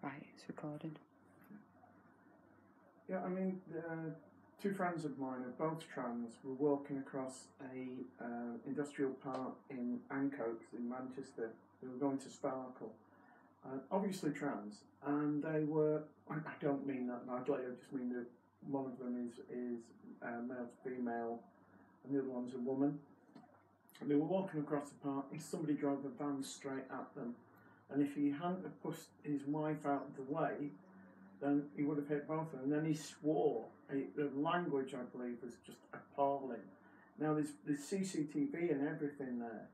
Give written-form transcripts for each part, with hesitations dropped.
Right, it's recorded. Yeah, I mean, two friends of mine are both trans. Were walking across a industrial park in Ancoats in Manchester. They were going to Sparkle. Obviously trans, and they were. I don't mean that badly. I just mean that one of them is male to female, and the other one's a woman. And they were walking across the park, and somebody drove a van straight at them. And if he hadn't have pushed his wife out of the way, then he would have hit both of them. And then he swore. The language, I believe, was just appalling. Now there's CCTV and everything there.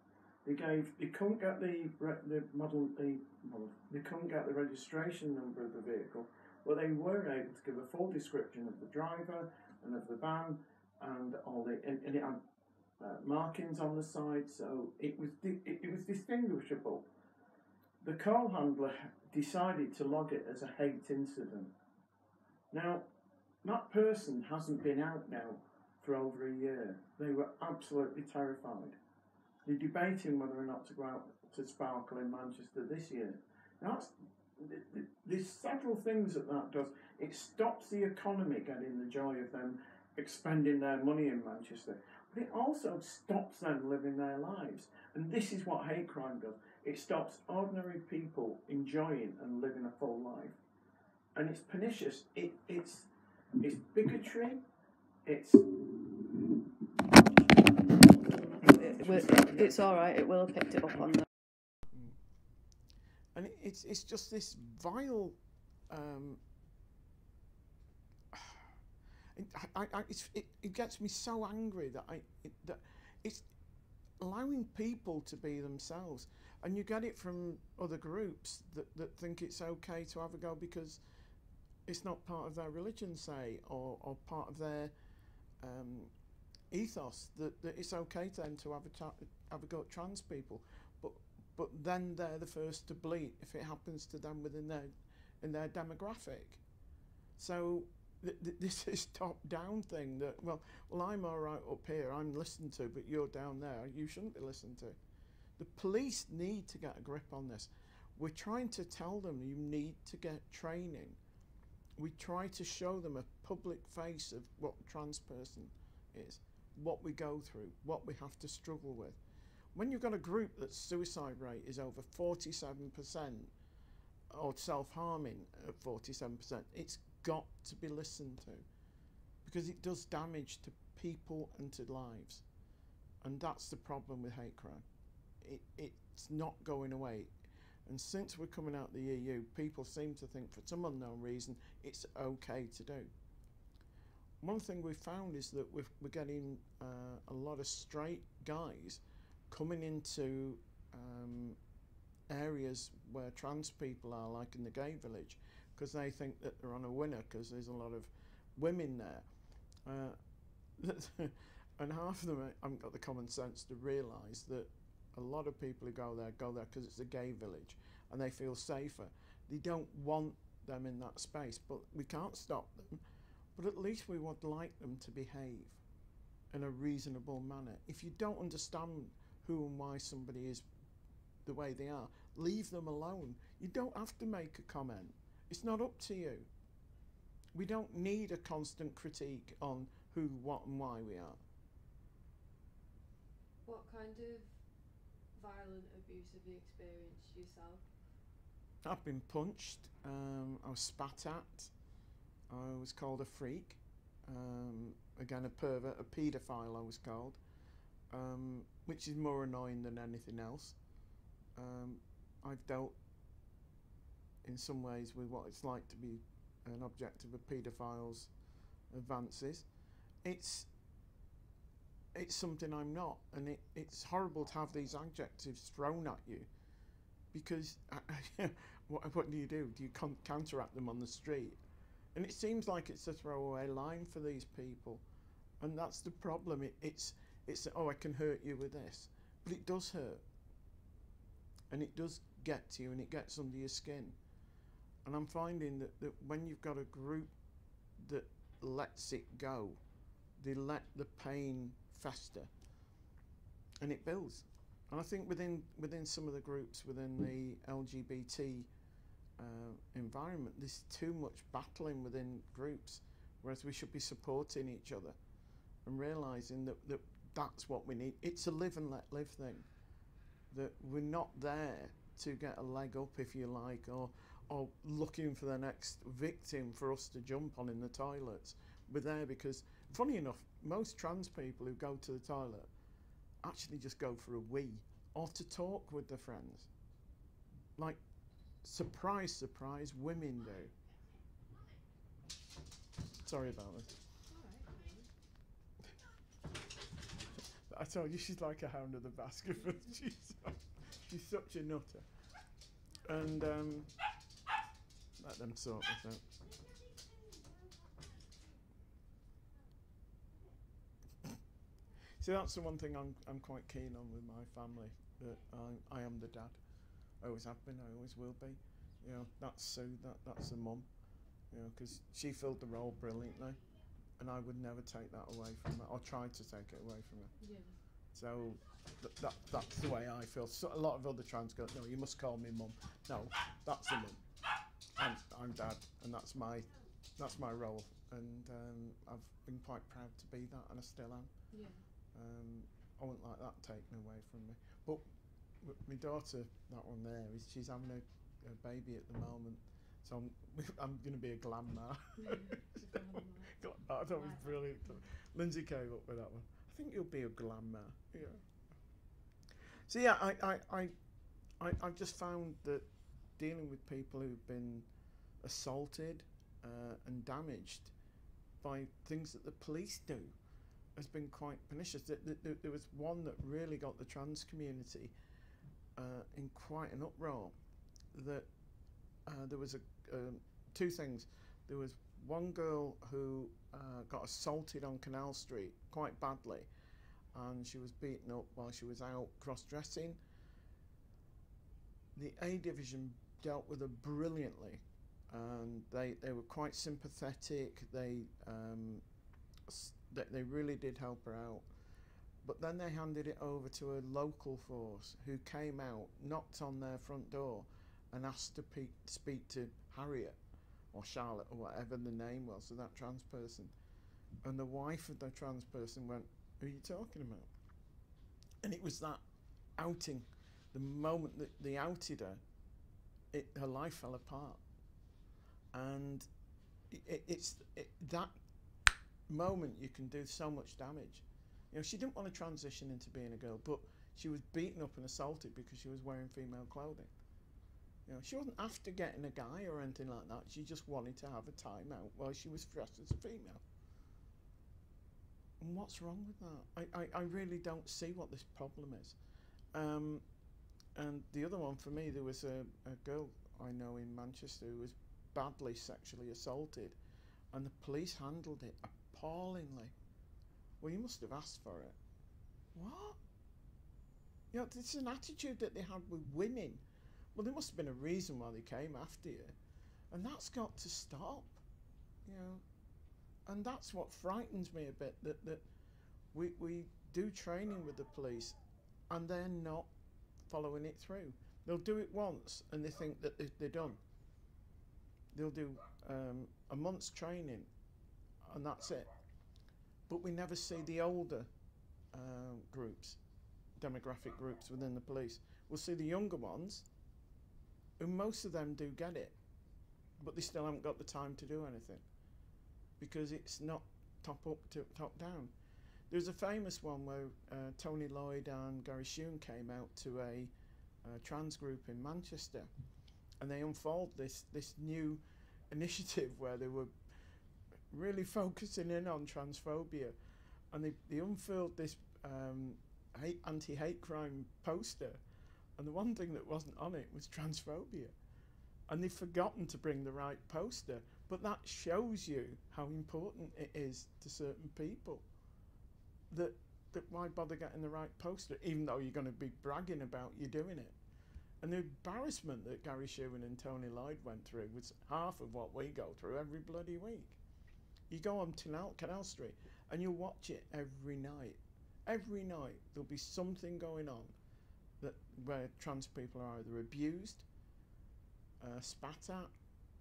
They couldn't get they couldn't get the registration number of the vehicle, but they were able to give a full description of the driver and of the van and all and it had markings on the side, so it was distinguishable. The call handler decided to log it as a hate incident. Now, that person hasn't been out now for over a year. They were absolutely terrified. They're debating whether or not to go out to Sparkle in Manchester this year. Now, there's several things that does. It stops the economy getting the joy of them expending their money in Manchester, but it also stops them living their lives. And this is what hate crime does. It stops ordinary people enjoying and living a full life. And it's pernicious. It's bigotry. It's all right. It will have picked it up on that. And it's just this vile. It gets me so angry that it's allowing people to be themselves, and you get it from other groups that think it's okay to have a go because it's not part of their religion, say, or part of their ethos, that it's okay then to have a go at trans people, but then they're the first to bleat if it happens to them within their demographic. So this is top-down thing that well I'm all right up here, I'm listened to, but you're down there, you shouldn't be listened to. The police need to get a grip on this. We're trying to tell them you need to get training. We try to show them a public face of what a trans person is, what we go through, what we have to struggle with. When you've got a group that's suicide rate is over 47%, or self-harming at 47%, it's got to be listened to, because it does damage to people and to lives. And that's the problem with hate crime. It's not going away. And since we're coming out of the EU, people seem to think for some unknown reason it's okay to do. One thing we've found is that we're getting a lot of straight guys coming into areas where trans people are, like in the gay village, because they think that they're on a winner because there's a lot of women there. And half of them haven't got the common sense to realise that a lot of people who go there because it's a gay village and they feel safer. They don't want them in that space, but we can't stop them. But at least we would like them to behave in a reasonable manner. If you don't understand who and why somebody is the way they are, leave them alone. You don't have to make a comment. It's not up to you. We don't need a constant critique on who, what and why we are. What kind of violent abuse have you experienced yourself? I've been punched, I was spat at, I was called a freak, again a pervert, a paedophile I was called, which is more annoying than anything else. I've dealt in some ways with what it's like to be an object of a paedophile's advances. It's something I'm not, and it's horrible to have these adjectives thrown at you, because what do? Do you counteract them on the street? And it seems like it's a throwaway line for these people, and that's the problem. It's oh, I can hurt you with this, but it does hurt, and it does get to you, and it gets under your skin. And I'm finding that when you've got a group that lets it go, they let the pain fester, and it builds. And I think within some of the groups within the LGBT environment. There's too much battling within groups, whereas we should be supporting each other and realising that that's what we need. It's a live and let live thing. That we're not there to get a leg up, if you like, or looking for the next victim for us to jump on in the toilets. We're there because, funny enough, most trans people who go to the toilet actually just go for a wee or to talk with their friends. Like, surprise, surprise, women do. Sorry about this. I told you she's like a hound of the Baskerville. She's such a nutter. And let them sort this out. See, that's the one thing I'm quite keen on with my family, that I am the dad. I always have been, I always will be. You know, that's Sue, that's the mum. You know, because she filled the role brilliantly, and I would never take that away from her, or try to take it away from her. Yeah. So that's the way I feel. So a lot of other trans girls, no, you must call me mum. No, that's the mum. I'm dad, and that's my role. And I've been quite proud to be that, and I still am. Yeah. I wouldn't like that taken away from me. But my daughter, that one there, she's having a baby at the moment. So I'm going to be a glam ma. I thought it was brilliant. Lindsay came up with that one. I think you'll be a glam ma. Yeah. So yeah, I've just found that dealing with people who've been assaulted and damaged by things that the police do has been quite pernicious. There was one that really got the trans community in quite an uproar. That there was two things. There was one girl who got assaulted on Canal Street quite badly, and she was beaten up while she was out cross-dressing. The A Division dealt with her brilliantly, and they were quite sympathetic. They really did help her out. But then they handed it over to a local force who came out, knocked on their front door, and asked to speak to Harriet or Charlotte or whatever the name was of that trans person. And the wife of the trans person went, "Who are you talking about?" And it was that outing. The moment that they outed her, her life fell apart. And it's that moment you can do so much damage. You know, she didn't want to transition into being a girl, but she was beaten up and assaulted because she was wearing female clothing. You know, she wasn't after getting a guy or anything like that. She just wanted to have a time out while she was dressed as a female. And what's wrong with that? I really don't see what this problem is. And the other one for me, there was a girl I know in Manchester who was badly sexually assaulted, and the police handled it appallingly. Well, you must have asked for it. What? You know, it's an attitude that they had with women. Well, there must have been a reason why they came after you, and that's got to stop. You know, and that's what frightens me a bit, that we do training with the police, and they're not following it through. They'll do it once, and they think that they're done. They'll do a month's training, and that's it. But we never see the older groups, demographic groups within the police. We'll see the younger ones, who most of them do get it, but they still haven't got the time to do anything because it's not top up to top down. There's a famous one where Tony Lloyd and Gary Shune came out to a trans group in Manchester, and they unfolded this new initiative where they were really focusing in on transphobia, and they unfurled this anti-hate crime poster, and the one thing that wasn't on it was transphobia, and they've forgotten to bring the right poster. But that shows you how important it is to certain people, that why bother getting the right poster even though you're going to be bragging about you doing it. And the embarrassment that Gary Shune and Tony Lloyd went through was half of what we go through every bloody week. You go on Canal Street and you'll watch it every night. Every night there'll be something going on where trans people are either abused, spat at,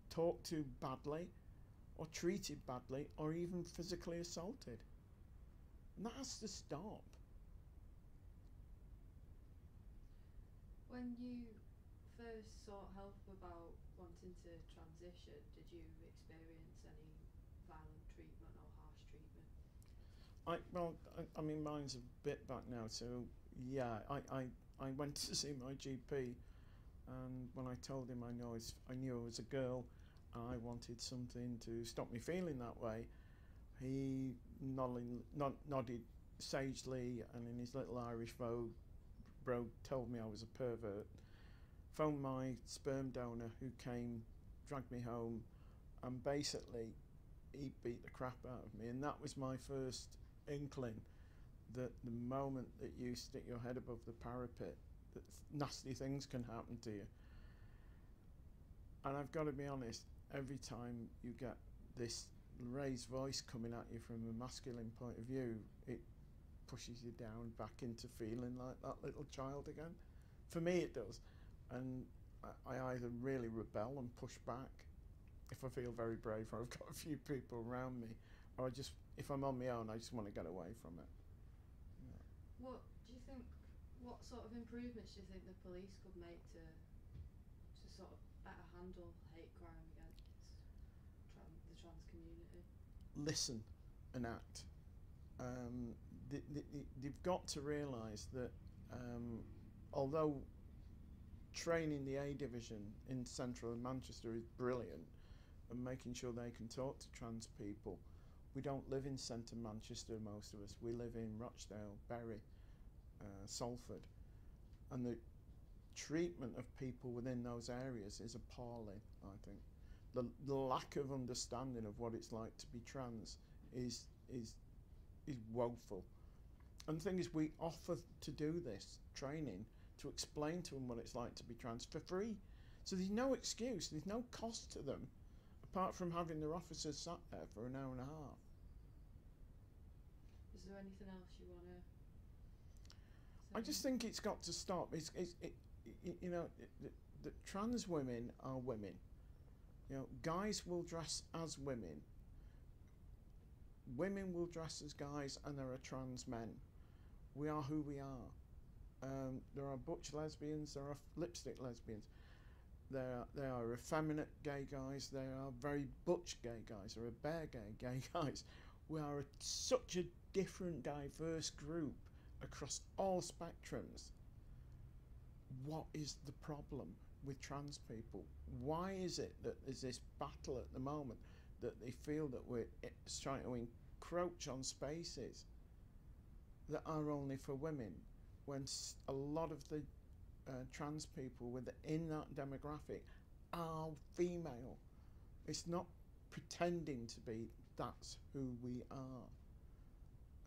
talked to badly, or treated badly, or even physically assaulted. And that has to stop. When you first sought help about wanting to transition, did you experience any violent treatment or harsh treatment? I mean, mine's a bit back now, so yeah, I went to see my GP, and when I told him I knew I was a girl, and I wanted something to stop me feeling that way, he nodded sagely, and in his little Irish brogue told me I was a pervert, phoned my sperm donor who came, dragged me home, and basically he beat the crap out of me. And that was my first inkling that the moment that you stick your head above the parapet, that nasty things can happen to you. And I've got to be honest, every time you get this raised voice coming at you from a masculine point of view, it pushes you down back into feeling like that little child again. For me it does. And I either really rebel and push back if I feel very brave, or I've got a few people around me, or if I'm on my own, I just want to get away from it. Yeah. What sort of improvements do you think the police could make to sort of better handle hate crime against the trans community? Listen and act. They've got to realise that although training the A division in central Manchester is brilliant and making sure they can talk to trans people, we don't live in centre Manchester, most of us. We live in Rochdale, Bury, Salford, and the treatment of people within those areas is appalling. I think the lack of understanding of what it's like to be trans is woeful. And the thing is, we offer to do this training to explain to them what it's like to be trans for free. So there's no excuse, there's no cost to them, apart from having their officers sat there for an hour and a half. Is there anything else you want to say? I just think it's got to stop. You know, the trans women are women. You know, guys will dress as women. Women will dress as guys, and there are trans men. We are who we are. There are butch lesbians, there are lipstick lesbians. There are effeminate gay guys, there are very butch gay guys, there are bare gay guys. We are such a different, diverse group across all spectrums. What is the problem with trans people? Why is it that there's this battle at the moment that they feel that we're trying to encroach on spaces that are only for women, when a lot of the trans people within that demographic are female? It's not pretending to be, that's who we are.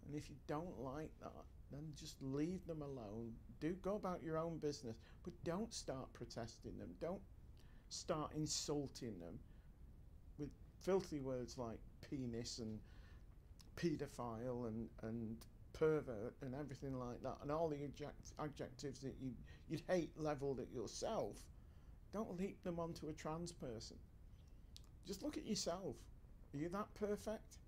And if you don't like that, then just leave them alone. Do go about your own business, but don't start protesting them. Don't start insulting them with filthy words like penis and paedophile and pervert and everything like that, and all the adjectives that you'd hate levelled at yourself. Don't leap them onto a trans person. Just look at yourself. Are you that perfect?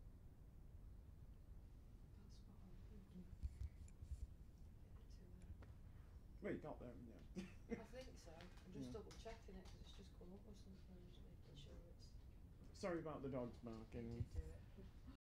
Well, you got there in the end. I think so. I'm just double checking it because it's just come up with something. I'm just making sure it's. Sorry about the dogs barking. You did do it.